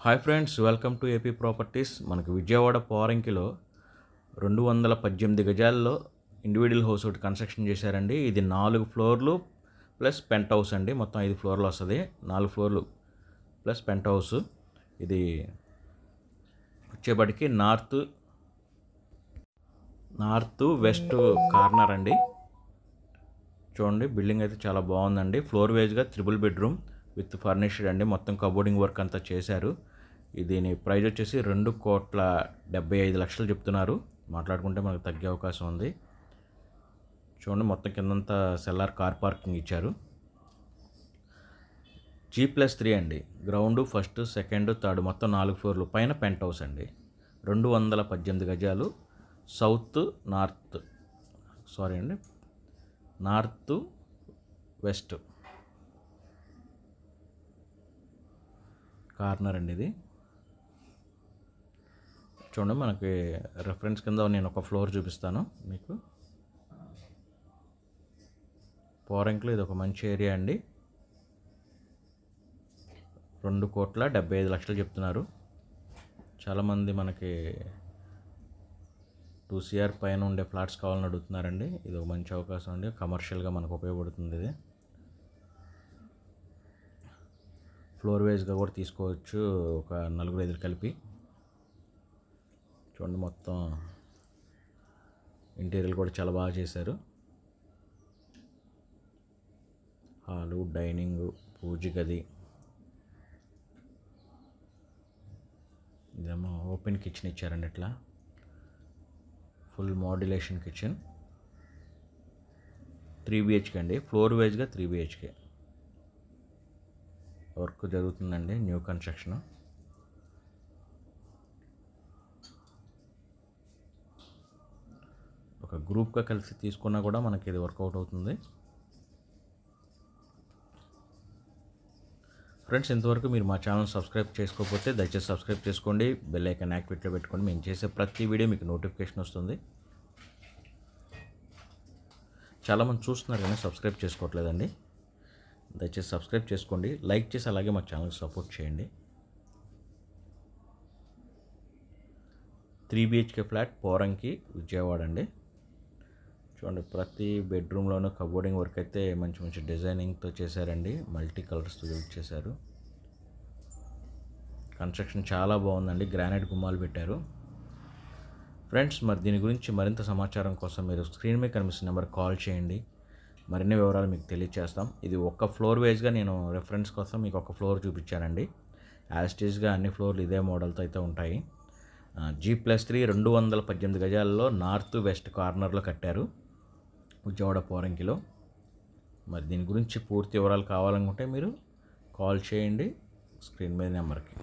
Hi friends, welcome to AP properties. మనకు విజయవాడ పోరంకిలో 218 గజాల్లో individual house ఒకటి కన్స్ట్రక్షన్ చేశారండి. ఇది 4 ఫ్లోర్లు ప్లస్ పెంట్ హౌస్ అండి. మొత్తం 5 ఫ్లోర్లు వస్తుంది. 4 ఫ్లోర్లు ప్లస్ పెంట్ హౌస్. ఇది వచ్చేపటికి నార్త్ వెస్ట్ కార్నర్ అండి. చూడండి, బిల్డింగ్ అయితే చాలా బాగుందండి. ఫ్లోర్ వైజ్గా 3 బెడ్రూమ్ విత్ ఫర్నిష్డ్ అండి. మొత్తం కబోర్డింగ్ వర్క్ అంతా చేశారు. దీని ప్రైస్ వచ్చేసి 2,75,00,000 చెప్తున్నారు. మాట్లాడుకుంటే మనకు తగ్గే అవకాశం ఉంది. చూడండి, మొత్తం కిందంతా సెల్లార్ కార్ పార్కింగ్ ఇచ్చారు. G+3 అండి. గ్రౌండ్, ఫస్ట్, సెకండ్, థర్డ్ మొత్తం 4 ఫ్లోర్లు పైన పెంట్ హౌస్ అండి. 218 గజాలు. నార్త్ వెస్ట్ కార్నర్ అండి ఇది. చూడండి, మనకి రెఫరెన్స్ కింద నేను ఒక ఫ్లోర్ చూపిస్తాను మీకు. పోరంకిలో ఇది ఒక మంచి ఏరియా అండి. 2,75,00,000 చెప్తున్నారు. చాలామంది మనకి 2 CR పైన ఉండే ఫ్లాట్స్ కావాలని అడుగుతున్నారండి. ఇది ఒక మంచి అవకాశం అండి. కమర్షియల్గా మనకు ఉపయోగపడుతుంది. ఇది ఫ్లోర్ వైజ్గా కూడా తీసుకోవచ్చు, ఒక 4-5 కలిపి. చూడండి, మొత్తం ఇంటీరియర్ కూడా చాలా బాగా చేశారు. హాలు, డైనింగ్, పూజ గది, ఇదేమో ఓపెన్ కిచెన్ ఇచ్చారండి. ఇట్లా ఫుల్ మోడ్యులేషన్ కిచెన్. 3 BHK అండి. ఫ్లోర్ వైజ్గా 3 BHK వర్క్ జరుగుతుందండి. New construction. ఒక గ్రూప్గా కలిసి తీసుకున్నా కూడా మనకి ఇది వర్కౌట్ అవుతుంది. ఫ్రెండ్స్, ఇంతవరకు మీరు మా ఛానల్ సబ్స్క్రైబ్ చేసుకోకపోతే దయచేసి సబ్స్క్రైబ్ చేసుకోండి. బెల్ ఐకాన్ యాక్టివేట్లో పెట్టుకోండి. మేము చేసే ప్రతి వీడియో మీకు నోటిఫికేషన్ వస్తుంది. చాలామంది చూస్తున్నారు కానీ సబ్స్క్రైబ్ చేసుకోవట్లేదండి. దయచేసి సబ్స్క్రైబ్ చేసుకోండి, లైక్ చేసి అలాగే మా ఛానల్ సపోర్ట్ చేయండి. 3 BHK ఫ్లాట్, పోరంకి, విజయవాడ అండి. చూడండి, ప్రతి బెడ్రూమ్లోనూ కబోర్డింగ్ వర్క్ అయితే మంచి మంచి డిజైనింగ్తో చేశారండి. మల్టీ కలర్స్తో యూజ్ చేశారు. కన్స్ట్రక్షన్ చాలా బాగుందండి. గ్రానైట్ గుమ్మాలు పెట్టారు. ఫ్రెండ్స్, మరి దీని గురించి మరింత సమాచారం కోసం మీరు స్క్రీన్ మీద కనిపిస్తున్న నెంబర్ కాల్ చేయండి. మరిన్ని వివరాలు మీకు తెలియజేస్తాం. ఇది ఒక ఫ్లోర్ వైజ్గా నేను రెఫరెన్స్ కోసం మీకు ఒక ఫ్లోర్ చూపించానండి. యాస్టీస్గా అన్ని ఫ్లోర్లు ఇదే మోడల్తో అయితే ఉంటాయి. G+3 218 గజాల్లో నార్త్ వెస్ట్ కార్నర్లో కట్టారు విజయవాడ పోరంకిలో. మరి దీని గురించి పూర్తి వివరాలు కావాలనుకుంటే మీరు కాల్ చేయండి స్క్రీన్ మీద నెంబర్కి.